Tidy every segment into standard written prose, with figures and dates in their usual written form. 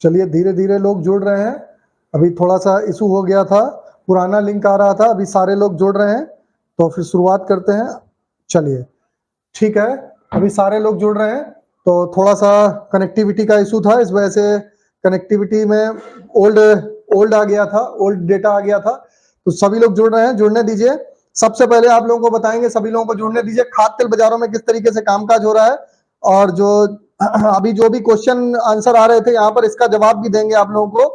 चलिए धीरे धीरे लोग जुड़ रहे हैं। अभी थोड़ा सा इशू हो गया था, पुराना लिंक आ रहा था, अभी सारे लोग जुड़ रहे हैं तो फिर शुरुआत करते हैं। चलिए ठीक है, अभी सारे लोग जुड़ रहे हैं। तो थोड़ा सा कनेक्टिविटी का इशू था, इस वजह से कनेक्टिविटी में ओल्ड आ गया था, ओल्ड डेटा आ गया था। तो सभी लोग जुड़ रहे हैं, जुड़ने दीजिए। सबसे पहले आप लोगों को बताएंगे, सभी लोगों को जुड़ने दीजिए, खाद्य तेल बाजारों में किस तरीके से कामकाज हो रहा है और जो अभी जो भी क्वेश्चन आंसर आ रहे थे यहाँ पर, इसका जवाब भी देंगे आप लोगों को।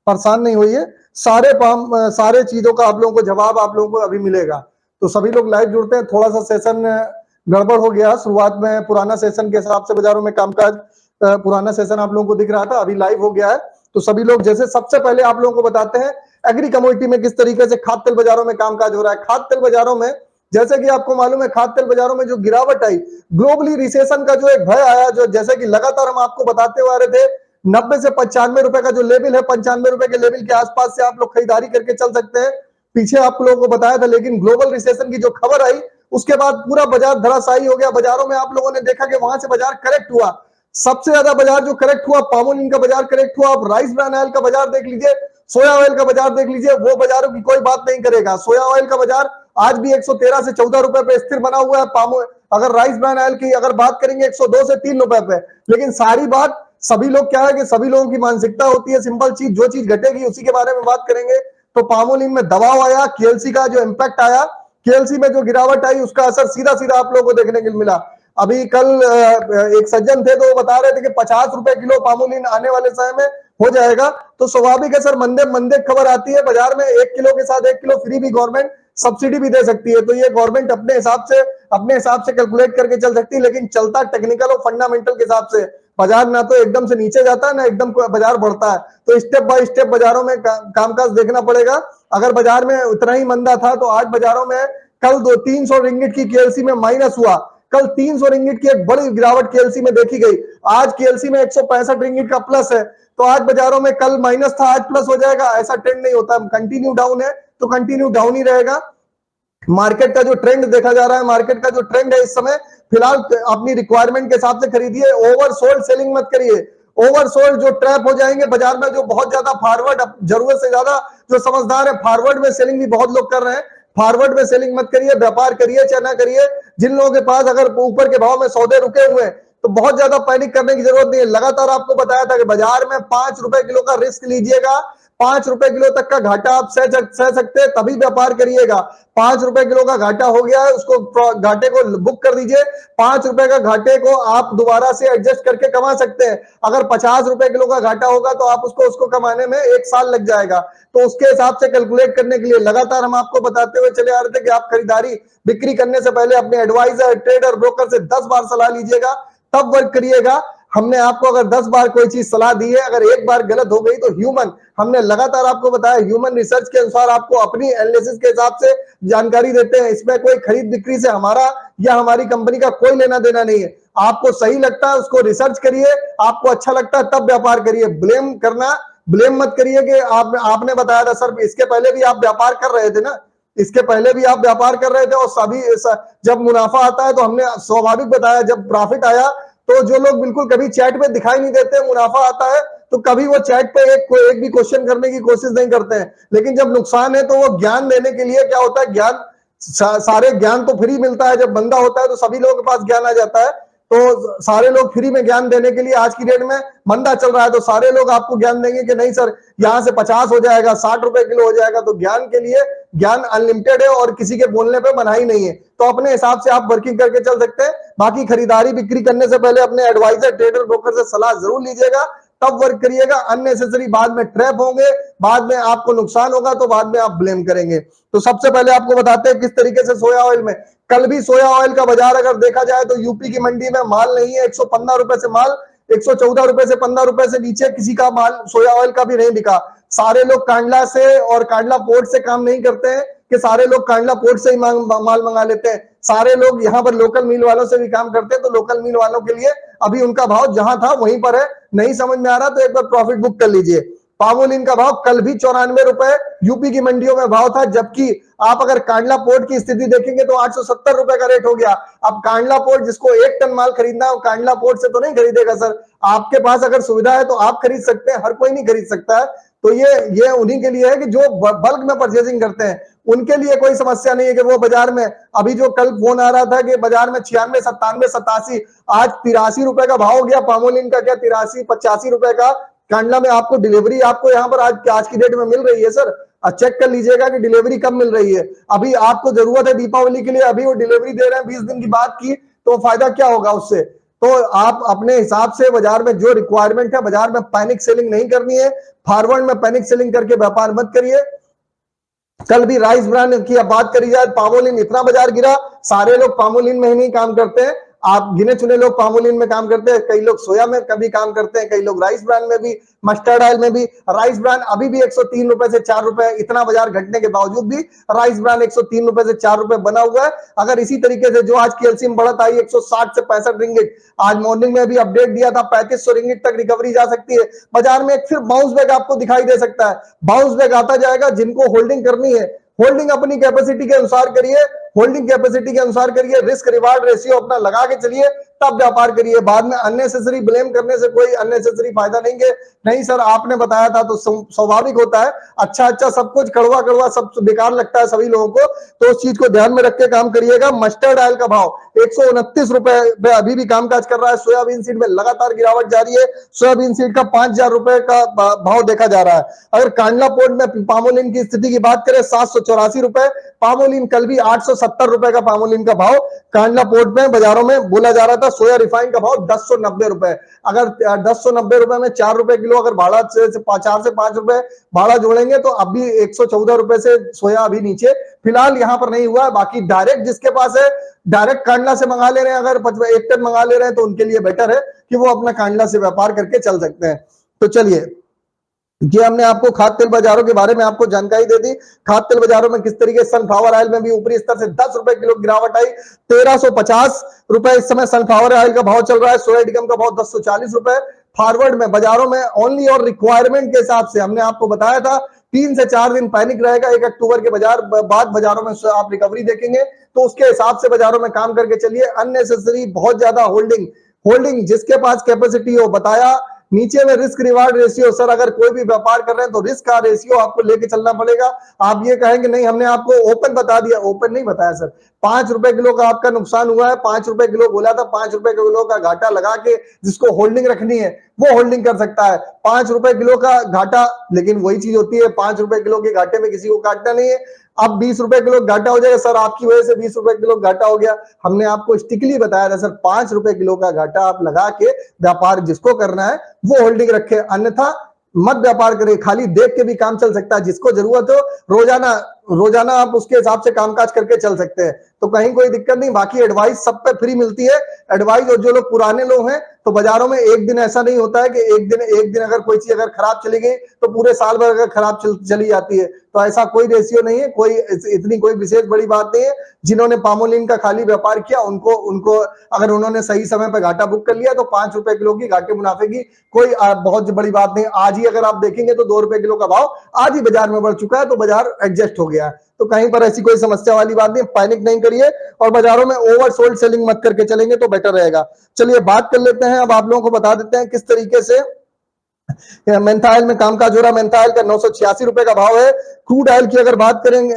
परेशान नहीं होइए, सारे चीजों का आप लोगों को जवाब आप लोगों को अभी मिलेगा। तो सभी लोग लाइव जुड़ते हैं। थोड़ा सा सेशन गड़बड़ हो गया शुरुआत में, पुराना सेशन के हिसाब से बाजारों में कामकाज, पुराना सेशन आप लोगों को दिख रहा था, अभी लाइव हो गया है। तो सभी लोग, जैसे सबसे पहले आप लोगों को बताते हैं एग्री कमोडिटी में किस तरीके से खाद्य तेल बाजारों में कामकाज हो रहा है। खाद्य तेल बाजारों में जैसे कि आपको मालूम है, खाद्य तेल बाजारों में जो गिरावट आई, ग्लोबली रिसेशन का जो एक भय आया, जो जैसे कि लगातार हम आपको बताते हुए आ रहे थे, 90 से 95 रुपए का जो लेवल है, 95 रुपए के लेवल के आसपास से आप लोग खरीदारी करके चल सकते हैं। पीछे आप लोगों को बताया था, लेकिन ग्लोबल रिसेशन की जो खबर आई उसके बाद पूरा बाजार धराशायी हो गया। बाजारों में आप लोगों ने देखा कि वहां से बाजार करेक्ट हुआ। सबसे ज्यादा बाजार जो करेक्ट हुआ, पामोलिन का बाजार करेक्ट हुआ। आप राइस ब्रान ऑयल का बाजार देख लीजिए, सोया ऑयल का बाजार देख लीजिए, वो बाजारों की कोई बात नहीं करेगा। सोया ऑयल का बाजार आज भी 113 से 14 रुपए पे स्थिर बना हुआ है। अगर राइस ब्रान ऑयल की अगर बात करेंगे 102 से 3 रुपए पे। लेकिन सारी बात, सभी लोग क्या है कि सभी लोगों की मानसिकता होती है सिंपल चीज, जो चीज घटेगी उसी के बारे में बात करेंगे। तो पामोलिन में दबाव आया, केएलसी का जो इंपैक्ट आया, केएलसी में जो गिरावट आई, उसका असर सीधा सीधा आप लोगों को देखने को मिला। अभी कल एक सज्जन थे तो वो बता रहे थे कि 50 रुपए किलो पामोलिन आने वाले समय में हो जाएगा। तो स्वाभाविक है सर, मंदे मंदे खबर आती है बाजार में, 1 किलो के साथ 1 किलो फ्री भी गवर्नमेंट सब्सिडी भी दे सकती है। तो ये गवर्नमेंट अपने हिसाब से कैलकुलेट करके चल सकती है, लेकिन चलता टेक्निकल और फंडामेंटल के हिसाब से। बाजार ना तो एकदम से नीचे जाता है, ना एकदम बाजार बढ़ता है। तो स्टेप बाय स्टेप बाजारों में कामकाज देखना पड़ेगा। अगर बाजार में उतना ही मंदा था तो आज बाजारों में कल 300 रिंगिट की केएलसी में माइनस हुआ। कल 300 रिंगिट की एक बड़ी गिरावट केएलसी में देखी गई। आज केएलसी में 165 रिंगिट का प्लस है। तो आज बाजारों में कल माइनस था, आज प्लस हो जाएगा, ऐसा ट्रेंड नहीं होता। कंटिन्यू डाउन है तो कंटिन्यू डाउन ही रहेगा। मार्केट का जो ट्रेंड देखा जा रहा है, मार्केट का जो ट्रेंड है इस समय फिलहाल अपनी रिक्वायरमेंट के हिसाब से खरीदिए, ओवरसोल्ड सेलिंग मत करिए। ओवरसोल्ड जो ट्रैप हो जाएंगे बाजार में, जो बहुत ज्यादा फॉरवर्ड, जरूरत से ज्यादा जो समझदार है, फॉरवर्ड में सेलिंग भी बहुत लोग कर रहे हैं। फॉरवर्ड में सेलिंग मत करिए, व्यापार करिए चाहे ना करिए। जिन लोगों के पास अगर ऊपर के भाव में सौदे रुके हुए हैं तो बहुत ज्यादा पैनिक करने की जरूरत नहीं है। लगातार आपको बताया था कि बाजार में 5 रुपए किलो का रिस्क लीजिएगा, 5 रुपए किलो तक का घाटा आप सह सकते हैं, तभी व्यापार करिएगा। 5 रुपए किलो का घाटा हो गया है, उसको घाटे को बुक कर दीजिए। 5 रुपए का घाटे को आप दोबारा से एडजस्ट करके कमा सकते हैं। अगर 50 रुपए किलो का घाटा होगा तो आप उसको कमाने में 1 साल लग जाएगा। तो उसके हिसाब से कैलकुलेट करने के लिए लगातार हम आपको बताते हुए चले आ रहे थे कि आप खरीदारी बिक्री करने से पहले अपने एडवाइजर, ट्रेडर, ब्रोकर से 10 बार सलाह लीजिएगा, तब वर्क करिएगा। हमने आपको अगर 10 बार कोई चीज सलाह दी है, अगर एक बार गलत हो गई तो हमने लगातार आपको बताया, ह्यूमन रिसर्च के अनुसार आपको अपनी एनालिसिस के हिसाब से जानकारी देते हैं। इसमें कोई खरीद बिक्री से हमारा या हमारी कंपनी का कोई लेना देना नहीं है। आपको सही लगता है उसको रिसर्च करिए, आपको अच्छा लगता है तब व्यापार करिए। ब्लेम मत करिए कि आपने बताया था सर, इसके पहले भी आप व्यापार कर रहे थे ना, इसके पहले भी आप व्यापार कर रहे थे और सभी जब मुनाफा आता है तो हमने स्वाभाविक बताया, जब प्रॉफिट आया तो जो लोग बिल्कुल कभी चैट पे दिखाई नहीं देते, मुनाफा आता है तो कभी वो चैट पे एक भी क्वेश्चन करने की कोशिश नहीं करते हैं। लेकिन जब नुकसान है तो वो ज्ञान देने के लिए क्या होता है, ज्ञान सारे ज्ञान तो फ्री मिलता है, जब बंदा होता है तो सभी लोगों के पास ज्ञान आ जाता है। तो सारे लोग फ्री में ज्ञान देने के लिए, आज की डेट में मंदा चल रहा है तो सारे लोग आपको ज्ञान देंगे कि नहीं सर यहां से 50 हो जाएगा, 60 रुपए किलो हो जाएगा। तो ज्ञान के लिए ज्ञान अनलिमिटेड है और किसी के बोलने पे मनाही नहीं है। तो अपने हिसाब से आप वर्किंग करके चल सकते हैं। बाकी खरीदारी बिक्री करने से पहले अपने एडवाइजर, ट्रेडर, ब्रोकर से सलाह जरूर लीजिएगा, तब वर्क करिएगा। अननेसेसरी बाद में ट्रैप होंगे, बाद में आपको नुकसान होगा तो बाद में आप ब्लेम करेंगे। तो सबसे पहले आपको बताते हैं किस तरीके से सोया ऑयल में, कल भी सोया ऑयल का बाजार अगर देखा जाए तो यूपी की मंडी में माल नहीं है। 115 रुपए से माल 114 रुपए से 15 रुपए से नीचे किसी का माल सोया ऑयल का भी नहीं बिका। सारे लोग कांडला से और कांडला पोर्ट से काम नहीं करते हैं कि सारे लोग कांडला पोर्ट से ही माल मंगा लेते हैं। सारे लोग यहाँ पर लोकल मिल वालों से भी काम करते हैं। तो लोकल मिल वालों के लिए अभी उनका भाव जहां था वहीं पर है। नहीं समझ में आ रहा तो एक बार प्रॉफिट बुक कर लीजिए। पामोलिन का भाव कल भी 94 रुपए यूपी की मंडियों में भाव था, जबकि आप अगर कांडला पोर्ट की स्थिति देखेंगे तो 870 रुपए का रेट हो गया। अब कांडला पोर्ट जिसको 1 टन माल खरीदना है, कांडला पोर्ट से तो नहीं खरीदेगा सर। आपके पास अगर सुविधा है तो आप खरीद सकते हैं, हर कोई नहीं खरीद सकता है। तो ये उन्हीं के लिए है कि जो बल्क में परचेसिंग करते हैं, उनके लिए कोई समस्या नहीं है कि वो बाजार में, अभी जो कल फोन आ रहा था कि बाजार में 96, 97, 87, आज 83 रुपए का भाव हो गया पामोलिन का, क्या 83, 85 रुपए का कांडला में आपको डिलीवरी आपको यहाँ पर आज की डेट में मिल रही है सर। चेक कर लीजिएगा कि डिलीवरी कब मिल रही है। अभी आपको जरूरत है दीपावली के लिए, अभी वो डिलीवरी दे रहे हैं 20 दिन की बात की, तो फायदा क्या होगा उससे। तो आप अपने हिसाब से बाजार में जो रिक्वायरमेंट है, बाजार में पैनिक सेलिंग नहीं करनी है, फॉरवर्ड में पैनिक सेलिंग करके व्यापार मत करिए। कल भी राइस ब्रांड की बात करी जाए, पामोलिन इतना बाजार गिरा, सारे लोग पामोलिन में ही नहीं काम करते हैं, आप गिने चुने लोग पामोलिन में काम करते हैं, कई लोग सोया में कभी काम करते हैं, कई लोग राइस ब्रांड में भी, मस्टर्ड ऑयल में भी। राइस ब्रांड अभी भी 103 रुपए से 4 रुपए, इतना बाजार घटने के बावजूद भी राइस ब्रांड 103 रुपए से 4 रुपए बना हुआ है। अगर इसी तरीके से जो आज कैल्शियम बढ़त आई 160 से 65 रिंगिट, आज मॉर्निंग में भी अपडेट दिया था 3500 रिंगिट तक रिकवरी जा सकती है। बाजार में एक फिर बाउंस बैक आपको दिखाई दे सकता है, बाउंस बैक आता जाएगा। जिनको होल्डिंग करनी है, होल्डिंग अपनी कैपेसिटी के अनुसार करिए, होल्डिंग कैपेसिटी के अनुसार करिए, रिस्क रिवार्ड रेशियो अपना लगा के चलिए, तब व्यापार करिए। बाद में अननेसेसरी ब्लेम करने से कोई अननेसेसरी फायदा नहीं है। नहीं सर आपने बताया था तो स्वाभाविक होता है, अच्छा सब कुछ कड़वा कड़वा सब बेकार लगता है सभी लोगों को, तो उस चीज को ध्यान में रख के काम करिएगा। मस्टर्ड ऑयल का भाव 129 रुपए पे अभी भी कामकाज कर रहा है। सोयाबीन सीड में लगातार गिरावट जारी है, सोयाबीन सीड का 5000 रुपए का भाव देखा जा रहा है। अगर कांडला पोर्ट में पामोलिन की स्थिति की बात करें 784 रुपए, पामोलिन कल भी 870 रुपए का पामोलिन का भाव कांडला पोर्ट में बाजारों में बोला जा रहा था। सोया रिफाइन का भाव 1090 रुपए, अगर 1090 रुपए में 4 रुपए किलो अगर भाड़ा से 4 से 5 रुपए भाड़ा जोड़ेंगे तो अभी 114 रुपए से सोया अभी नीचे फिलहाल यहां पर नहीं हुआ है। बाकी डायरेक्ट जिसके पास है डायरेक्ट कांडला से मंगा ले रहे हैं, अगर 1 टन मंगा ले रहे हैं तो उनके लिए बेटर है कि वो अपना कांडला से व्यापार करके चल सकते हैं। तो चलिए, ये हमने आपको खाद्य तेल बाजारों के बारे में आपको जानकारी दे दी। खाद्य तेल बाजारों में किस तरीके से सनफ्लावर ऑयल में भी ऊपरी स्तर से 10 रुपए किलो गिरावट आई, 1350 रुपए इस समय सनफ्लावर ऑयल का भाव चल रहा है। सोया डिकम का भाव 1040 रुपए। फॉरवर्ड में बाजारों में ओनली और रिक्वायरमेंट के हिसाब से हमने आपको बताया था 3 से 4 दिन पैनिक रहेगा। 1 अक्टूबर के बाद बाजारों में आप रिकवरी देखेंगे, तो उसके हिसाब से बाजारों में काम करके चलिए। अननेसेसरी बहुत ज्यादा होल्डिंग जिसके पास कैपेसिटी हो, बताया नीचे में रिस्क रिवार्ड रेशियो। सर अगर कोई भी व्यापार कर रहे हैं तो रिस्क का रेशियो आपको लेके चलना पड़ेगा। आप ये कहेंगे नहीं हमने आपको ओपन बता दिया, ओपन नहीं बताया सर। 5 रुपए किलो का आपका नुकसान हुआ है, 5 रुपए किलो बोला था, 5 रुपए किलो का घाटा लगा के जिसको होल्डिंग रखनी है वो होल्डिंग कर सकता है। 5 रुपए किलो का घाटा, लेकिन वही चीज होती है 5 रुपए किलो के घाटे में किसी को काटना नहीं है। अब 20 रुपए किलो घाटा हो जाएगा सर, आपकी वजह से 20 रुपए किलो घाटा हो गया। हमने आपको स्टिकली बताया था सर 5 रुपए किलो का घाटा आप लगा के व्यापार जिसको करना है वो होल्डिंग रखे, अन्यथा मत व्यापार करें। खाली देख के भी काम चल सकता है, जिसको जरूरत हो रोजाना आप उसके हिसाब से कामकाज करके चल सकते हैं, तो कहीं कोई दिक्कत नहीं। बाकी एडवाइस सब पे फ्री मिलती है एडवाइस। और जो लोग पुराने लोग हैं तो बाजारों में एक दिन ऐसा नहीं होता है कि एक दिन अगर कोई चीज अगर खराब चली गई तो पूरे साल भर अगर खराब चली जाती है, तो ऐसा कोई रेशियो नहीं है, कोई इतनी कोई विशेष बड़ी बात नहीं है। जिन्होंने पामोलिन का खाली व्यापार किया उनको अगर उन्होंने सही समय पर घाटा बुक कर लिया तो 5 रुपए किलो की घाटे मुनाफे की कोई बहुत बड़ी बात नहीं। आज ही अगर आप देखेंगे तो 2 रुपए किलो का भाव आज ही बाजार में बढ़ चुका है, तो बाजार एडजस्ट हो गया है। तो कहीं पर ऐसी कोई समस्या वाली बात नहीं, पैनिक नहीं करिए और बाजारों में ओवर सोल्ड सेलिंग मत करके चलेंगे तो बेटर रहेगा। चलिए बात कर लेते हैं, अब आप लोगों को बता देते हैं किस तरीके से मेंथाइल में कामकाज हो रहा है। मेंथाइल का 986 रुपए का भाव है। क्रूड ऑयल की अगर बात करेंगे,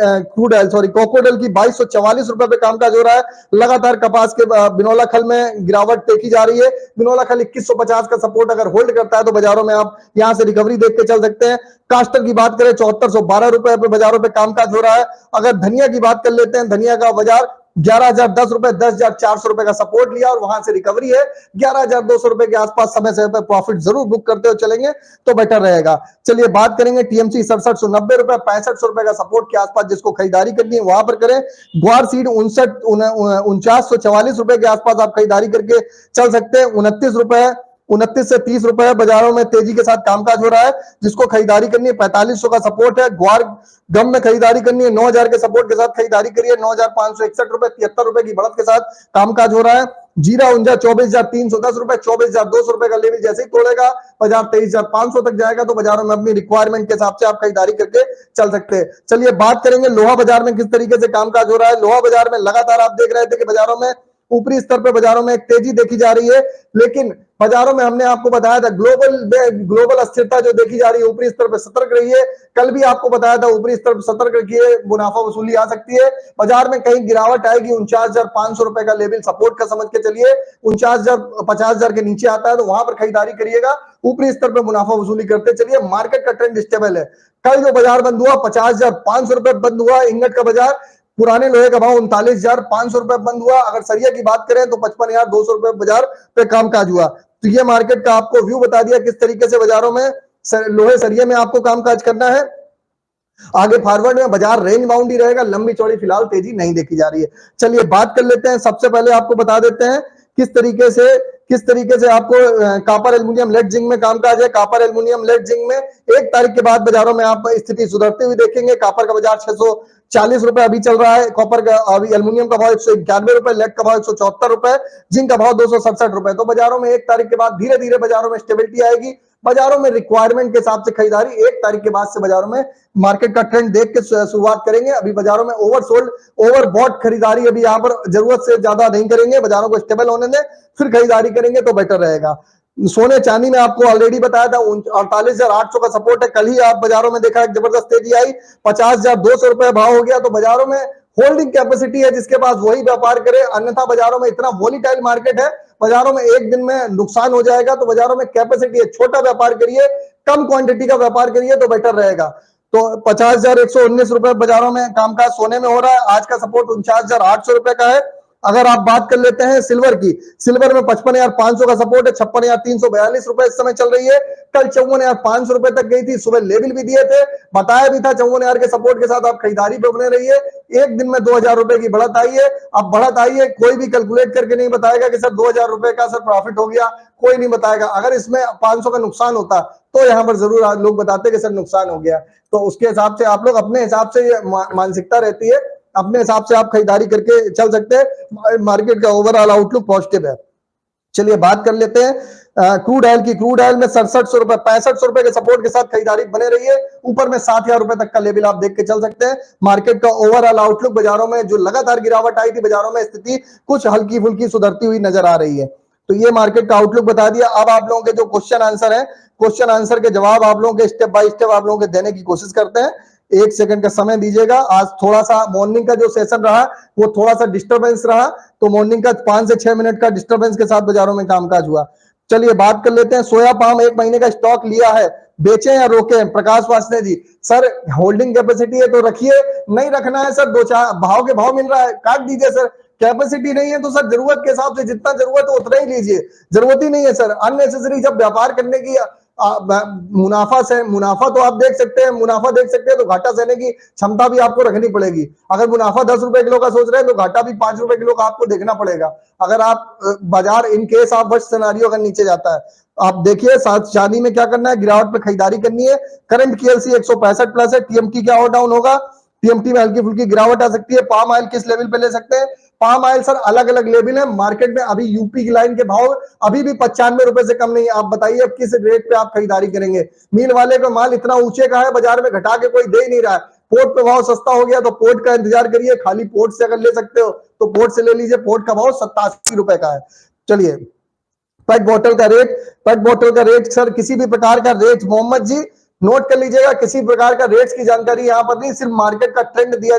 कोकोडल की 2244 रुपए पे कामकाज हो रहा है। लगातार कपास के बिनोला खल में गिरावट देखी जा रही है। बिनोला खल 2150 का सपोर्ट अगर होल्ड करता है तो बाजारों में आप यहां से रिकवरी देख के चल सकते हैं। कास्टर की बात करें 7412 रुपए पे बाजारों पे कामकाज हो रहा है। अगर धनिया की बात कर लेते हैं, धनिया का बाजार 11,010 रुपए, 10,400 रुपए का सपोर्ट लिया और वहां से रिकवरी है। 11,200 रुपए के आसपास समय समय पर प्रॉफिट जरूर बुक करते हुए चलेंगे तो बेटर रहेगा। चलिए बात करेंगे टीएमसी 6790 रुपए, 6500 रुपए का सपोर्ट के आसपास जिसको खरीदारी करनी है वहां पर करें। ग्वार सीड 4944 रुपए के आसपास आप खरीदारी करके चल सकते हैं। 29 से 30 रुपए बाजारों में तेजी के साथ कामकाज हो रहा है। जिसको खरीदारी करनी है 4500 का सपोर्ट है। ग्वार गम में खरीदारी करनी है 9000 के सपोर्ट के साथ खरीदारी करिए। 9561 रुपए, 73 रुपए की बढ़त के साथ कामकाज हो रहा है। जीरा ऊंजा 24,310 रुपए, 24,200 रुपए का लेवल जैसे ही तोड़ेगा बाजार 23,500 तक जाएगा, तो बाजारों में अपनी रिक्वायरमेंट के हिसाब से आप खरीदारी करके चल सकते हैं। चलिए बात करेंगे लोहा बाजार में किस तरीके से कामकाज हो रहा है। लोहा बाजार में लगातार आप देख रहे थे कि बाजारों में ऊपरी स्तर पर बाजारों में एक तेजी देखी जा रही है, लेकिन बाजारों में हमने आपको बताया था ग्लोबल अस्थिरता जो देखी जा रही है, ऊपरी स्तर पर सतर्क रहिए। कल भी आपको बताया था ऊपरी स्तर पर सतर्क रखिए, मुनाफा वसूली आ सकती है। बाजार में कहीं गिरावट आएगी, 49,500 रुपए का लेवल सपोर्ट का समझ के चलिए। 49,000 50,000 के नीचे आता है तो वहां पर खरीदारी करिएगा, ऊपरी स्तर पर मुनाफा वसूली करते चलिए। मार्केट का ट्रेंड स्टेबल है। कल जो बाजार बंद हुआ 50,500 रुपए बंद हुआ इंगट का बाजार। पुराने लोहे का भाव 39,500 रुपए बंद हुआ। अगर सरिया की बात करें तो 55,200 रुपए बाजार पे कामकाज हुआ। तो ये मार्केट का आपको व्यू बता दिया किस तरीके से बाजारों में लोहे सरिये में आपको कामकाज करना है। आगे फॉरवर्ड में बाजार रेंज बाउंड ही रहेगा, लंबी चौड़ी फिलहाल तेजी नहीं देखी जा रही है। चलिए बात कर लेते हैं, सबसे पहले आपको बता देते हैं किस तरीके से आपको कॉपर एल्युमिनियम लेड जिंक में कामकाज है। कॉपर एल्युमिनियम लेड जिंक में 1 तारीख के बाद बाजारों में आप स्थिति सुधरते हुए देखेंगे। कॉपर का बाजार 640 रुपए अभी चल रहा है, कॉपर का अभी एल्युमिनियम का भाव 191 रुपए, लेड का भाव 174 रुपए, जिंक का भाव 267 रुपए। तो बाजारों में 1 तारीख के बाद धीरे धीरे बाजारों में स्टेबिलिटी आएगी। बाजारों में रिक्वायरमेंट के हिसाब से खरीदारी 1 तारीख के बाद से बाजारों में मार्केट का ट्रेंड देख के शुरुआत करेंगे। अभी बाजारों में ओवरसोल्ड ओवरबॉट खरीदारी अभी यहां पर जरूरत से ज्यादा नहीं करेंगे, बाजारों को स्टेबल होने दें फिर खरीदारी करेंगे तो बेटर रहेगा। सोने चांदी में आपको ऑलरेडी बताया था 48,800 का सपोर्ट है। कल ही आप बाजारों में देखा एक जबरदस्त तेजी आई, 50,200 रुपए भाव हो गया। तो बाजारों में होल्डिंग कैपेसिटी है जिसके पास वही व्यापार करे, अन्यथा बाजारों में इतना वोलेटाइल मार्केट है, बाजारों में एक दिन में नुकसान हो जाएगा। तो बाजारों में कैपेसिटी है, छोटा व्यापार करिए, कम क्वांटिटी का व्यापार करिए तो बेटर रहेगा। तो 50,119 रुपए बाजारों में कामकाज सोने में हो रहा है। आज का सपोर्ट 49,800 रुपए का है। अगर आप बात कर लेते हैं सिल्वर की, सिल्वर में 55,500 का सपोर्ट है, 56,342 रुपए इस समय चल रही है। कल 54,500 रुपए तक गई थी, सुबह लेवल भी दिए थे, बताया भी था 54,000 के सपोर्ट के साथ आप खरीदारी पे बने रहिए। एक दिन में 2,000 रुपए की बढ़त आई है। अब बढ़त आई है, कोई भी कैलकुलेट करके नहीं बताएगा कि सर 2,000 रुपए का सर प्रॉफिट हो गया, कोई नहीं बताएगा। अगर इसमें 500 का नुकसान होता तो यहां पर जरूर लोग बताते कि सर नुकसान हो गया। तो उसके हिसाब से आप लोग अपने हिसाब से मानसिकता रहती है, अपने हिसाब से आप खरीदारी करके चल सकते हैं। मार्केट का ओवरऑल आउटलुक पॉजिटिव है। चलिए बात कर लेते हैं क्रूड ऑयल की। क्रूड ऑयल में 6700 रुपए 6500 रुपए के सपोर्ट के साथ खरीदारी बने रही है। ऊपर में 7,000 रुपए तक का लेवल आप देख के चल सकते हैं। मार्केट का ओवरऑल आउटलुक बाजारों में जो लगातार गिरावट आई थी, बाजारों में स्थिति कुछ हल्की फुल्की सुधरती हुई नजर आ रही है। तो ये मार्केट का आउटलुक बता दिया। अब आप लोगों के जो क्वेश्चन आंसर है, क्वेश्चन आंसर के जवाब आप लोगों के स्टेप बाय स्टेप आप लोगों के देने की कोशिश करते हैं। 1 सेकंड का समय दीजिएगा। आज थोड़ा सा मॉर्निंग का जो सेशन रहा वो थोड़ा सा डिस्टरबेंस रहा, तो मॉर्निंग का 5 से 6 मिनट का डिस्टरबेंस के साथ बाजारों में कामकाज हुआ। चलिए बात कर लेते हैं। सोया पाम 1 महीने का स्टॉक लिया है, बेचे या रोके? प्रकाश वासने जी, सर होल्डिंग कैपेसिटी है तो रखिए, नहीं रखना है सर 2-4 भाव के भाव मिल रहा है काट दीजिए सर। कैपेसिटी नहीं है तो सर जरूरत के हिसाब से जितना जरूरत है उतना ही लीजिए, जरूरत ही नहीं है सर अननेसेसरी जब व्यापार करने की मुनाफा तो आप देख सकते हैं, मुनाफा देख सकते हैं तो घाटा सहने की क्षमता भी आपको रखनी पड़ेगी। अगर मुनाफा 10 रुपए किलो का सोच रहे हैं तो घाटा भी 5 रुपए किलो का आपको देखना पड़ेगा। अगर आप बाजार इन केस आप वर्ष सिनेरियो अगर नीचे जाता है, आप देखिए साथ चांदी में क्या करना है, गिरावट पे खरीदारी करनी है। करंट KLC 165 प्लस है। TMT क्या और डाउन होगा? TMT में हल्की फुल्की गिरावट आ सकती है। पाम ऑयल किस लेवल पे ले सकते हैं? पाम ऑयल सर अलग अलग लेवल है मार्केट में। अभी यूपी की लाइन के भाव अभी भी 95 रुपए से कम नहीं। आप बताइए अब किस रेट पे आप खरीदारी करेंगे? मिल वाले का माल इतना ऊंचे का है, बाजार में घटा के कोई दे ही नहीं रहा है। पोर्ट पे भाव सस्ता हो गया तो पोर्ट का इंतजार करिए। खाली पोर्ट से अगर ले सकते हो तो पोर्ट से ले लीजिए। पोर्ट का भाव 87 रुपए का है। चलिए पेट बोतल का रेट सर किसी भी प्रकार का रेट मोहम्मद जी नोट कर लीजिएगा। किसी प्रकार का रेट्स की जानकारी यहाँ पर नहीं, सिर्फ मार्केट का ट्रेंड दिया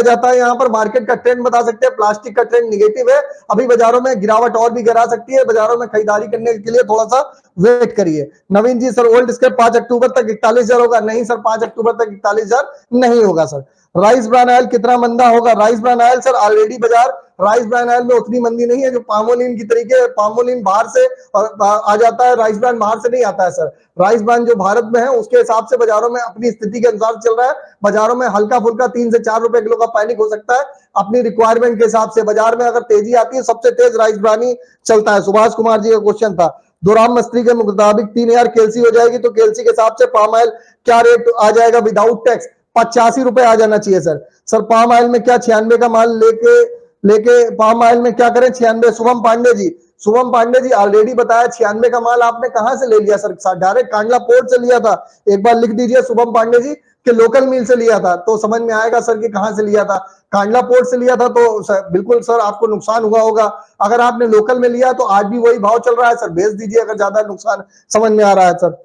जाता है यहाँ पर। मार्केट का ट्रेंड बता सकते हैं। प्लास्टिक का ट्रेंड निगेटिव है, अभी बाजारों में गिरावट और भी गिरा सकती है। बाजारों में खरीदारी करने के लिए थोड़ा सा वेट करिए। नवीन जी, सर ओल्ड स्क्रैप 5 अक्टूबर तक 41,000 होगा? नहीं सर, 5 अक्टूबर तक 41,000 नहीं होगा सर। राइस ब्रान ऑयल कितना मंदा होगा? Rice bran oil sir already बाजार राइस ब्रान ऑयल में उतनी मंदी नहीं है जो पामोलिन की तरीके। पामोलिन बाहर से आ जाता है, राइस ब्रान बाहर से नहीं आता है सर। राइस ब्रान जो भारत में है उसके हिसाब से बाजारों में अपनी स्थिति के अनुसार चल रहा है। बाजारों में हल्का फुल्का 3 से 4 रुपए किलो का पैनिक हो सकता है अपनी रिक्वायरमेंट के हिसाब से। बाजार में अगर तेजी आती है सबसे तेज राइस ब्रान ही चलता है। सुभाष कुमार जी का क्वेश्चन था। दुराम मस्त्री के मुताबिक 3,000 KLC हो जाएगी तो KLC के हिसाब से पाम ऑयल क्या रेट आ जाएगा विदाउट टैक्स? 85 रुपए आ जाना चाहिए सर। सर पाम ऑयल में क्या 96 का माल लेके लेके पाम ऑयल में क्या करें 96। शुभम पांडे जी, शुभम पांडे जी ऑलरेडी बताया 96 का माल आपने कहां से ले लिया सर? डायरेक्ट कांडला पोर्ट से लिया था। एक बार लिख दीजिए शुभम पांडे जी कि लोकल मिल से लिया था, तो समझ में आएगा सर कि कहां से लिया था। कांडला पोर्ट से लिया था तो सर, बिल्कुल सर आपको नुकसान हुआ होगा। अगर आपने लोकल में लिया तो आज भी वही भाव चल रहा है सर, बेच दीजिए अगर ज्यादा नुकसान समझ में आ रहा है सर।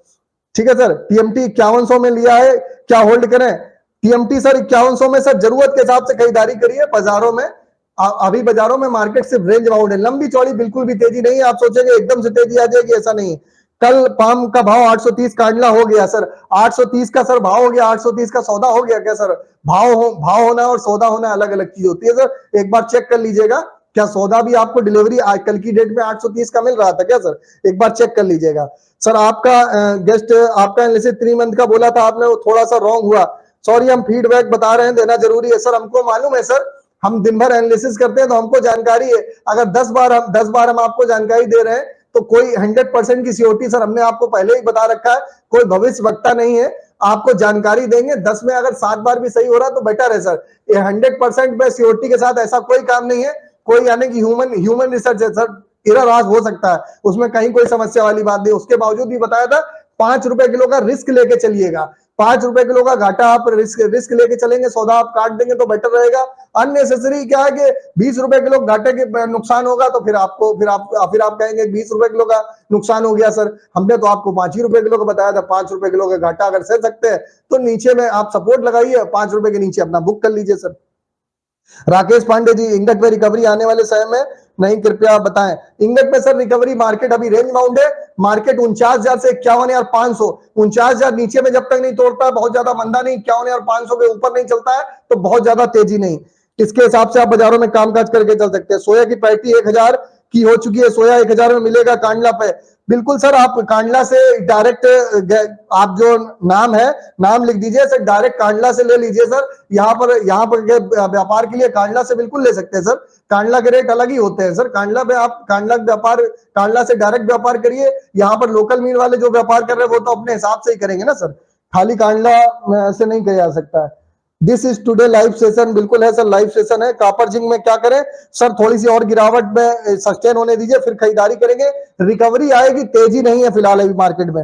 ठीक है सर, टीएमटी 5100 में लिया है, क्या होल्ड करें? टीएमटी सर 5100 में सर जरूरत के हिसाब से खरीदारी करिए बाजारों में। अभी बाजारों में मार्केट सिर्फ रेंज बाउंड है, लंबी चौड़ी बिल्कुल भी तेजी नहीं है। आप सोचेंगे एकदम से तेजी आ जाएगी, ऐसा नहीं है। कल पाम का भाव 830 कांडला हो गया सर, 830 का सर भाव हो गया, 830 का सौदा हो गया क्या सर? भाव होना और सौदा होना अलग अलग चीज होती है सर, एक बार चेक कर लीजिएगा। क्या सौदा भी आपको डिलीवरी आज कल की डेट में 830 का मिल रहा था क्या सर? एक बार चेक कर लीजिएगा सर। आपका गेस्ट आपका एनालिसिस 3 मंथ का बोला था आपने, वो थोड़ा सा रॉन्ग हुआ। सॉरी, हम फीडबैक बता रहे हैं, देना जरूरी है सर, हमको मालूम है सर। हम दिन भर एनालिसिस करते हैं तो हमको जानकारी है। अगर 10 बार हम आपको जानकारी दे रहे हैं तो कोई 100% की सियोरिटी सर हमने आपको पहले ही बता रखा है, कोई भविष्य वक्ता नहीं है। आपको जानकारी देंगे, 10 में अगर 7 बार भी सही हो रहा तो बेटर है सर। ये 100% में सियोरिटी के साथ ऐसा कोई काम नहीं है, कोई यानी कि ह्यूमन रिसर्च है सर, एरर आज हो सकता है, उसमें कहीं कोई समस्या वाली बात नहीं। उसके बावजूद भी बताया था 5 रुपए किलो का रिस्क लेके चलिएगा, 5 रुपए किलो का घाटा आप रिस्क लेके चलेंगे, सौदा आप काट देंगे तो बेटर रहेगा। अननेसेसरी क्या है कि 20 रुपए किलो घाटे के नुकसान होगा तो फिर आप कहेंगे 20 रुपए किलो का नुकसान हो गया सर। हमने तो आपको 5 ही रुपए किलो का बताया था, 5 रुपए किलो का घाटा अगर सह सकते हैं तो नीचे में आप सपोर्ट लगाइए, 5 रुपए के नीचे अपना बुक कर लीजिए सर। राकेश पांडे जी, इंगट में रिकवरी आने वाले समय में नहीं, कृपया बताएं। इंगट में सर रिकवरी मार्केट अभी रेंज बाउंड है, मार्केट 49,000 से 51,500, 49,000 नीचे में जब तक नहीं तोड़ता है बहुत ज्यादा मंदा नहीं, 51,500 के ऊपर नहीं चलता है तो बहुत ज्यादा तेजी नहीं। इसके हिसाब से आप बाजारों में कामकाज करके चल सकते हैं। सोया की पैटी 1,000 की हो चुकी है, सोया 1,000 में मिलेगा कांडला पे। बिल्कुल सर, आप कांडला से डायरेक्ट आप जो नाम है नाम लिख दीजिए सर, डायरेक्ट कांडला से ले लीजिए सर। यहाँ पर व्यापार के लिए कांडला से बिल्कुल ले सकते हैं सर, कांडला के रेट अलग ही होते हैं सर। कांडला पे आप कांडला से डायरेक्ट व्यापार करिए। यहाँ पर लोकल मील वाले जो व्यापार कर रहे हैं वो तो अपने हिसाब से ही करेंगे ना सर, खाली कांडला से नहीं किया जा सकता है। This is today live session, बिल्कुल है सर, लाइव सेशन है। कॉपर जिंक में क्या करें सर? थोड़ी सी और गिरावट में सस्टेन होने दीजिए, फिर खरीदारी करेंगे, रिकवरी आएगी, तेजी नहीं है फिलहाल अभी मार्केट में।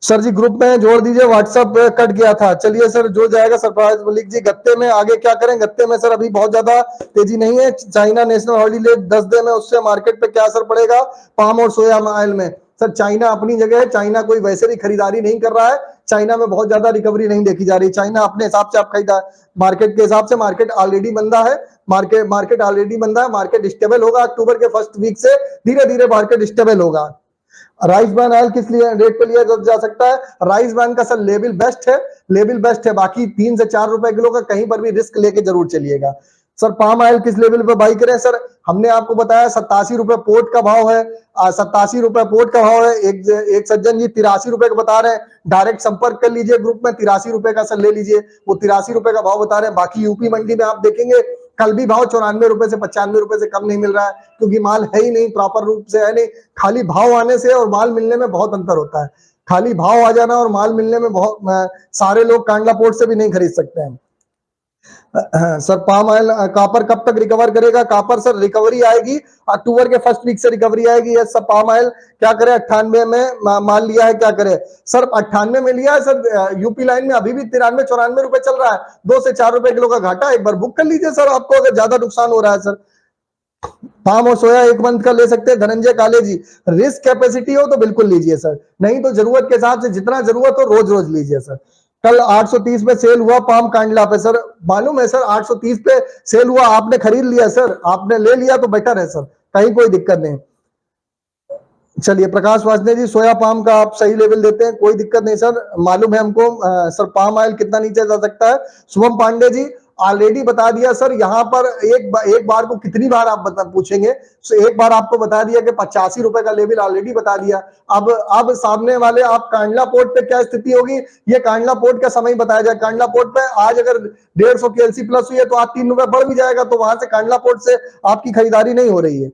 सर जी ग्रुप में जोड़ दीजिए, व्हाट्सएप कट गया था। चलिए सर जुड़ जाएगा। सरफराज मलिक जी, गत्ते में आगे क्या करें? गत्ते में सर अभी बहुत ज्यादा तेजी नहीं है। चाइना नेशनल हॉलीडे 10 दिन में, उससे मार्केट पे क्या असर पड़ेगा पाम और सोया ऑयल में? सर चाइना अपनी जगह है, चाइना कोई वैसे भी खरीदारी नहीं कर रहा है, चाइना में बहुत ज्यादा रिकवरी नहीं देखी जा रही। चाइना अपने हिसाब से आप खरीदा, मार्केट के हिसाब से मार्केट ऑलरेडी बंदा है, मार्केट ऑलरेडी बंदा है, मार्केट स्टेबल होगा। अक्टूबर के फर्स्ट वीक से धीरे धीरे मार्केट स्टेबल होगा। राइस ब्रांड ऑयल किस लिए रेट पे लिया जा सकता है? राइस ब्रांड का सर लेवल बेस्ट है, लेवल बेस्ट है, बाकी 3 से 4 रुपए किलो का कहीं पर भी रिस्क लेके जरूर चलिएगा। सर पाम ऑयल किस लेवल पे बाई करें? सर हमने आपको बताया 87 रुपए पोर्ट का भाव है, 87 रुपए पोर्ट का भाव है। एक सज्जन जी 83 रुपए का बता रहे हैं, डायरेक्ट संपर्क कर लीजिए ग्रुप में, 83 रुपए का सर ले लीजिए, वो 83 रुपए का भाव बता रहे हैं। बाकी यूपी मंडी में आप देखेंगे कल भी भाव 94 रुपए से 95 रुपए से कम नहीं मिल रहा है, क्योंकि माल है ही नहीं, प्रॉपर रूप से है नहीं। खाली भाव आने से और माल मिलने में बहुत अंतर होता है, खाली भाव आ जाना और माल मिलने में बहुत, सारे लोग कांडला पोर्ट से भी नहीं खरीद सकते हैं। सर पाम ऑयल कॉपर कब तक रिकवर करेगा? कॉपर सर रिकवरी आएगी, अक्टूबर के फर्स्ट वीक से रिकवरी आएगी। यस सर, पाम ऑयल क्या करे? 98 में माल लिया है, क्या करे सर? 98 में लिया है सर, यूपी लाइन में अभी भी 93-94 रुपए चल रहा है, 2 से 4 रुपए किलो का घाटा, एक बार बुक कर लीजिए सर, आपको अगर ज्यादा नुकसान हो रहा है सर। पाम और सोया 1 मंथ का ले सकते हैं। धनंजय काले जी, रिस्क कैपेसिटी हो तो बिल्कुल लीजिए सर, नहीं तो जरूरत के हिसाब से जितना जरूरत हो रोज रोज लीजिए सर। कल 830 पे सेल हुआ पाम कांडला पे सर, मालूम है सर 830 पे सेल हुआ, आपने खरीद लिया सर, आपने ले लिया तो बेटर है सर, कहीं कोई दिक्कत नहीं। चलिए प्रकाश वाजने जी, सोया पाम का आप सही लेवल देते हैं, कोई दिक्कत नहीं सर, मालूम है हमको। सर पाम ऑयल कितना नीचे जा सकता है? शुभम पांडे जी ऑलरेडी बता दिया सर, यहाँ पर एक बार को कितनी बार आप पूछेंगे, तो एक बार आपको बता दिया कि 85 रुपए का लेवल ऑलरेडी बता दिया। अब सामने वाले आप कांडला पोर्ट पे क्या स्थिति होगी, ये कांडला पोर्ट का समय बताया जाए। कांडला पोर्ट पे आज अगर 150 की एलसी प्लस हुई है तो आज 3 रुपए बढ़ भी जाएगा, तो वहां से कांडला पोर्ट से आपकी खरीदारी नहीं हो रही है।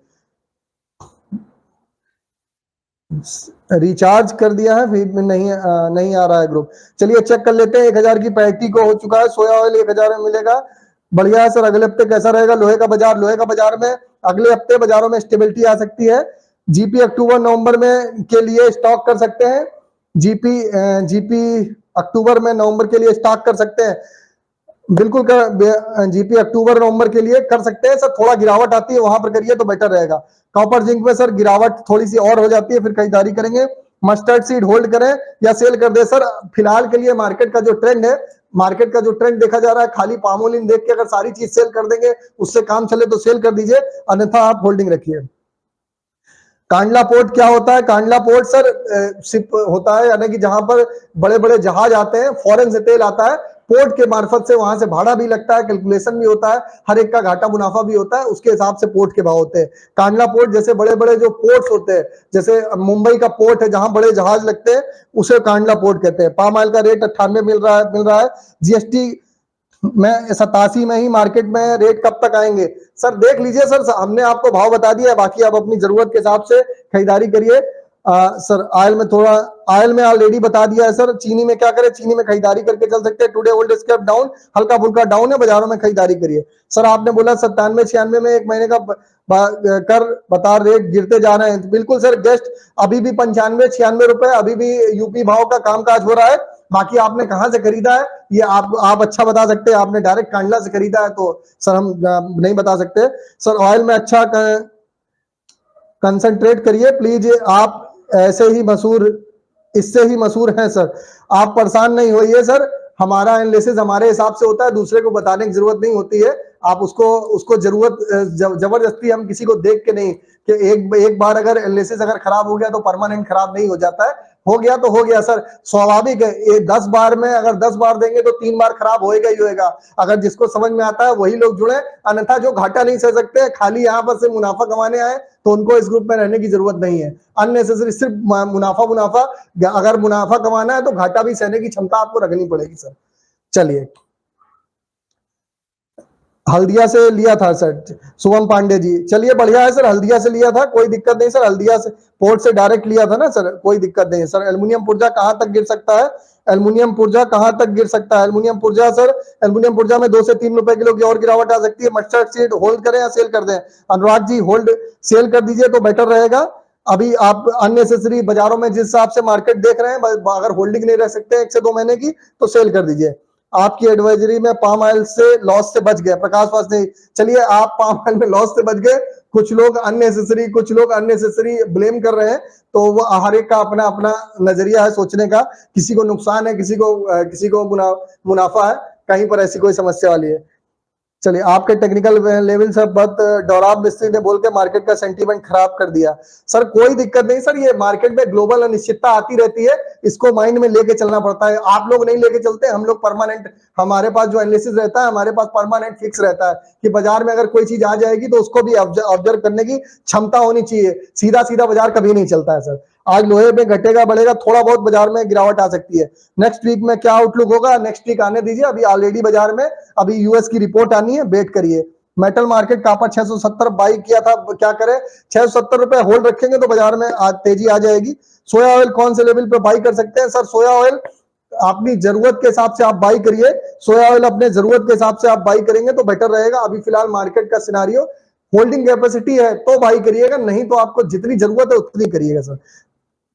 रिचार्ज कर दिया है, फीड में नहीं आ रहा है ग्रुप। चलिए चेक कर लेते हैं, 1,000 की पैटी को हो चुका है, सोया ऑयल 1,000 में मिलेगा। बढ़िया है सर। अगले हफ्ते कैसा रहेगा लोहे का बाजार? लोहे का बाजार में अगले हफ्ते बाजारों में स्टेबिलिटी आ सकती है। जीपी अक्टूबर नवंबर में के लिए स्टॉक कर सकते हैं। जीपी अक्टूबर में नवंबर के लिए स्टॉक कर सकते हैं, बिल्कुल जीपी अक्टूबर नवंबर के लिए कर सकते हैं सर। थोड़ा गिरावट आती है वहां पर करिए तो बेटर रहेगा। कॉपर जिंक में सर गिरावट थोड़ी सी और हो जाती है, फिर खरीदारी करेंगे। मस्टर्ड सीड होल्ड करें या सेल कर दे सर? फिलहाल के लिए मार्केट का जो ट्रेंड है, मार्केट का जो ट्रेंड देखा जा रहा है, खाली पामोलिन देख के अगर सारी चीज सेल कर देंगे उससे काम चले तो सेल कर दीजिए, अन्यथा आप होल्डिंग रखिए। कांडला पोर्ट क्या होता है? कांडला पोर्ट सर शिप होता है, यानी कि जहां पर बड़े बड़े जहाज आते हैं, फॉरेन से तेल आता है, पोर्ट के मार्फत से वहां से भाड़ा भी लगता है, कैलकुलेशन भी होता है, हर एक का घाटा मुनाफा भी होता है, उसके हिसाब से पोर्ट के भाव होते हैं। कांडला पोर्ट जैसे बड़े बड़े जो पोर्ट्स होते हैं, जैसे मुंबई का पोर्ट है जहां बड़े जहाज लगते हैं, उसे कांडला पोर्ट कहते हैं। पाम ऑयल का रेट 98 मिल रहा है। जीएसटी में 87 में ही मार्केट में रेट कब तक आएंगे? सर देख लीजिए सर, हमने आपको भाव बता दिया है, बाकी आप अपनी जरूरत के हिसाब से खरीदारी करिए। सर ऑयल में ऑलरेडी बता दिया है सर। चीनी में क्या करें? चीनी में खरीदारी करके चल सकते हैं। टुडे ओल्ड स्क्रैप डाउन, हल्का फुल्का डाउन है, बाजारों में खरीदारी करिए। सर आपने बोला 97-96 में एक महीने का कर बता रेट गिरते जा रहे हैं, बिल्कुल सर गेस्ट, अभी भी 95-96 रुपए अभी भी यूपी भाव का कामकाज हो रहा है। बाकी आपने कहां से खरीदा है ये आप अच्छा बता सकते हैं। आपने डायरेक्ट कांडला से खरीदा है तो सर हम नहीं बता सकते। सर ऑयल में अच्छा कंसंट्रेट करिए प्लीज। आप ऐसे ही मशहूर, इससे ही मशहूर हैं सर। आप परेशान नहीं होइए सर, हमारा एनालिसिस हमारे हिसाब से होता है, दूसरे को बताने की जरूरत नहीं होती है। आप उसको जरूरत जबरदस्ती हम किसी को देख के नहीं, कि एक बार अगर एनालिसिस अगर खराब हो गया तो परमानेंट खराब नहीं हो जाता है। हो गया तो हो गया सर, स्वाभाविक है। ये 10 बार में अगर 10 बार देंगे तो 3 बार खराब होएगा ही होएगा। अगर जिसको समझ में आता है वही लोग जुड़े, अन्यथा जो घाटा नहीं सह सकते, खाली यहाँ पर से मुनाफा कमाने आए, तो उनको इस ग्रुप में रहने की जरूरत नहीं है। अननेसेसरी सिर्फ मुनाफा, अगर मुनाफा कमाना है तो घाटा भी सहने की क्षमता आपको रखनी पड़ेगी सर। चलिए, हल्दिया से लिया था सर शुभम पांडे जी। चलिए बढ़िया है सर, हल्दिया से लिया था, कोई दिक्कत नहीं सर। हल्दिया से पोर्ट से डायरेक्ट लिया था ना सर, कोई दिक्कत नहीं है सर। एल्युमिनियम पुर्जा कहां तक गिर सकता है? एल्युमिनियम पुर्जा कहां तक गिर सकता है? एल्युमिनियम पुर्जा सर, एल्युमिनियम पुर्जा में 2 से 3 रुपए किलो की और गिरावट आ सकती है। मस्टर्ड सीड होल्ड करें या सेल कर दें? अनुराग जी होल्ड, सेल कर दीजिए तो बेटर रहेगा। अभी आप अननेसेसरी बाजारों में जिस हिसाब से मार्केट देख रहे हैं, अगर होल्डिंग नहीं रह सकते 1 से 2 महीने की तो सेल कर दीजिए। आपकी एडवाइजरी में पाम ऑयल से लॉस से बच गए, प्रकाश वास नहीं। चलिए, आप पाम ऑयल में लॉस से बच गए, कुछ लोग अननेसेसरी ब्लेम कर रहे हैं, तो वो हर एक का अपना अपना नजरिया है सोचने का। किसी को नुकसान है, किसी को मुनाफा है, कहीं पर ऐसी कोई समस्या वाली है। चलिए, आपके टेक्निकल लेवल से बहुत डोराब मिस्त्री ने बोल के मार्केट का सेंटीमेंट खराब कर दिया। सर कोई दिक्कत नहीं सर, ये मार्केट में ग्लोबल अनिश्चितता आती रहती है, इसको माइंड में लेके चलना पड़ता है। आप लोग नहीं लेके चलते, हम लोग परमानेंट, हमारे पास जो एनालिसिस रहता है, हमारे पास परमानेंट फिक्स रहता है कि बाजार में अगर कोई चीज आ जाएगी तो उसको भी ऑब्जर्व करने की क्षमता होनी चाहिए। सीधा सीधा बाजार कभी नहीं चलता है सर। आज लोहे में घटेगा बढ़ेगा, थोड़ा बहुत बाजार में गिरावट आ सकती है। नेक्स्ट वीक में क्या आउटलुक होगा, नेक्स्ट वीक आने दीजिए। अभी ऑलरेडी बाजार में अभी यूएस की रिपोर्ट आनी है, वेट करिए। मेटल मार्केट कॉपर 670 बाई किया था, क्या करें? 670 रुपए होल्ड रखेंगे तो बाजार में आज तेजी आ जाएगी। सोया ऑयल कौन से लेवल पे बाई कर सकते हैं? सर सोया ऑयल अपनी जरूरत के हिसाब से आप बाई करिए। सोया ऑयल अपने जरूरत के हिसाब से आप बाई करेंगे तो बेटर रहेगा। अभी फिलहाल मार्केट का सिनारियो, होल्डिंग कैपेसिटी है तो बाई करिएगा, नहीं तो आपको जितनी जरूरत है उतनी करिएगा सर।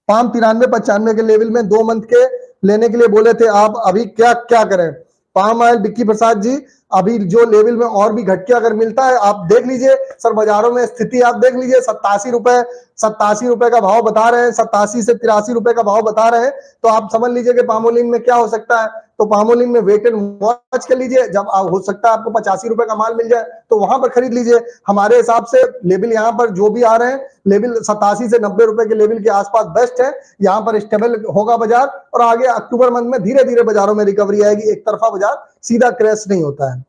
पाम 93-95 के लेवल में 2 मंथ के लेने के लिए बोले थे आप, अभी क्या क्या करें? पाम ऑयल विक्की प्रसाद जी, अभी जो लेवल में और भी घट के अगर मिलता है आप देख लीजिए सर, बाजारों में स्थिति आप देख लीजिए। 87 रुपए का भाव बता रहे हैं, 87 से 83 रुपए का भाव बता रहे हैं, तो आप समझ लीजिए कि पामोलिन में क्या हो सकता है। तो पामोलिन में वेट एंड वॉच कर लीजिए, जब हो सकता है आपको 85 रुपए का माल मिल जाए तो वहां पर खरीद लीजिए। हमारे हिसाब से लेवल यहाँ पर जो भी आ रहे हैं, लेवल 87 से 90 रुपए के लेवल के आसपास बेस्ट है। यहाँ पर स्टेबल होगा बाजार, और आगे अक्टूबर मंथ में धीरे धीरे बाजारों में रिकवरी आएगी। एक तरफा बाजार सीधा क्रैश नहीं होता है।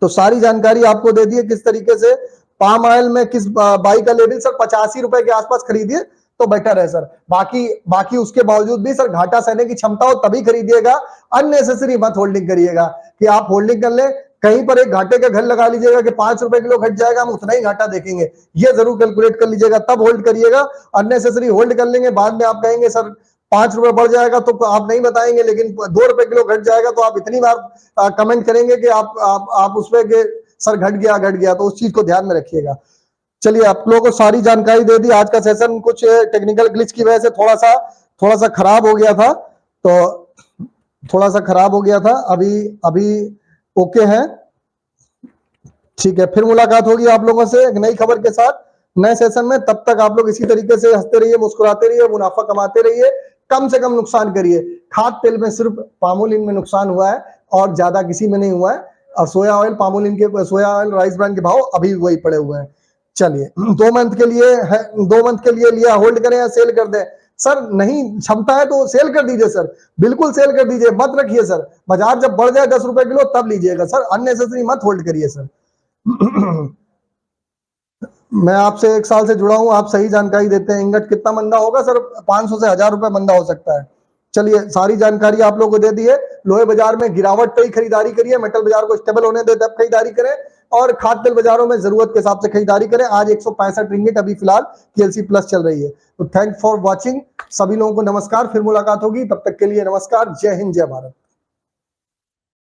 तो सारी जानकारी आपको दे दी है किस तरीके से। पाम ऑयल में किस बाई का लेवल सर 85 रुपए के आसपास खरीदिए तो बेटर है सर। बाकी उसके बावजूद भी सर घाटा सहने की क्षमता हो तभी खरीदिएगा, अननेसेसरी मत होल्डिंग करिएगा कि आप होल्डिंग कर ले। कहीं पर एक घाटे का घर लगा लीजिएगा कि 5 रुपए किलो घट जाएगा, हम उतना ही घाटा देखेंगे, ये जरूर कैलकुलेट कर लीजिएगा, तब होल्ड करिएगा। अननेसेसरी होल्ड कर लेंगे, बाद में आप कहेंगे सर ₹5 बढ़ जाएगा तो आप नहीं बताएंगे, लेकिन ₹2 किलो घट जाएगा तो आप इतनी बार कमेंट करेंगे कि आप उस पर कि सर घट गया, तो उस चीज को ध्यान में रखिएगा। चलिए, आप लोगों को सारी जानकारी दे दी। आज का सेशन कुछ टेक्निकल ग्लिच की वजह से थोड़ा सा खराब हो गया था, तो थोड़ा सा खराब हो गया था। अभी ओके है, ठीक है। फिर मुलाकात होगी आप लोगों से एक नई खबर के साथ नए सेशन में। तब तक आप लोग इसी तरीके से हंसते रहिए, मुस्कुराते रहिए, मुनाफा कमाते रहिए, कम से कम नुकसान करिए। खाद्य तेल में सिर्फ पामोलिन में नुकसान हुआ है और ज्यादा किसी में नहीं हुआ है। और सोया ऑयल, सोया ऑयल, राइस ब्रांड के भाव अभी वही पड़े हुए हैं। चलिए, 2 मंथ के लिए है, 2 मंथ के लिए लिया, होल्ड करें या सेल कर दें? सर नहीं क्षमता है तो सेल कर दीजिए सर, बिल्कुल सेल कर दीजिए, मत रखिए सर। बाजार जब बढ़ जाए ₹10 किलो तब लीजिएगा सर, अननेसेसरी मत होल्ड करिए सर। मैं आपसे 1 साल से जुड़ा हूं, आप सही जानकारी देते हैं। इंगट कितना मंदा होगा सर? 500 से ₹1000 मंदा हो सकता है। चलिए, सारी जानकारी आप लोगों को दे दी है। लोहे बाजार में गिरावट पे ही खरीदारी करिए, मेटल बाजार को स्टेबल होने दे तब खरीदारी करें, और खाद्य तेल बाजारों में जरूरत के हिसाब से खरीदारी करें। आज 165 रिंगिट अभी फिलहाल KLC प्लस चल रही है। तो थैंक फॉर वॉचिंग, सभी लोगों को नमस्कार, फिर मुलाकात होगी, तब तक के लिए नमस्कार, जय हिंद, जय भारत।